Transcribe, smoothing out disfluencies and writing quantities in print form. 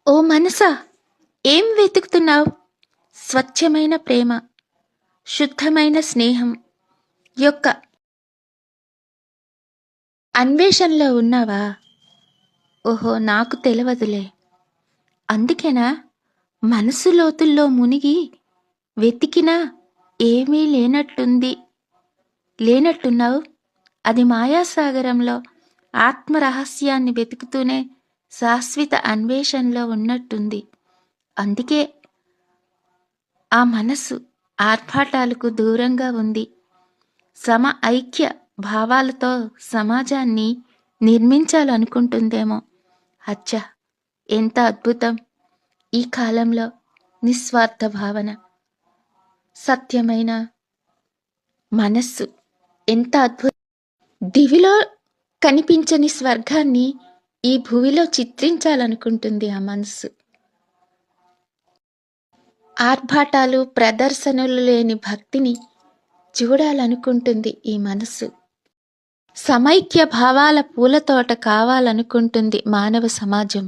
ఓ మనసా, ఏం వెతుకుతున్నావు? స్వచ్ఛమైన ప్రేమ, శుద్ధమైన స్నేహం యొక్క అన్వేషణలో ఉన్నావా? ఓహో, నాకు తెలియదులే. అందుకేనా మనసు లోతుల్లో మునిగి వెతికినా ఏమీ లేనట్టున్నావు? అది మాయాసాగరంలో ఆత్మరహస్యాన్ని వెతుకుతూనే శాశ్వత అన్వేషణలో ఉన్నట్టుంది. అందుకే ఆ మనసు ఆర్భాటాలకు దూరంగా ఉంది. ఐక్య భావాలతో సమాజాన్ని నిర్మించాలనుకుంటుందేమో. అచ్చా, ఎంత అద్భుతం! ఈ కాలంలో నిస్వార్థ భావన, సత్యమైన మనస్సు ఎంత అద్భుతం! దివిలో కనిపించని స్వర్గాన్ని ఈ భూమిలో చిత్రించాలనుకుంటుంది ఆ మనస్సు. ఆర్భాటాలు, ప్రదర్శనలు లేని భక్తిని చూడాలనుకుంటుంది ఈ మనస్సు. సమైక్య భావాల పూలతోట కావాలనుకుంటుంది మానవ సమాజం.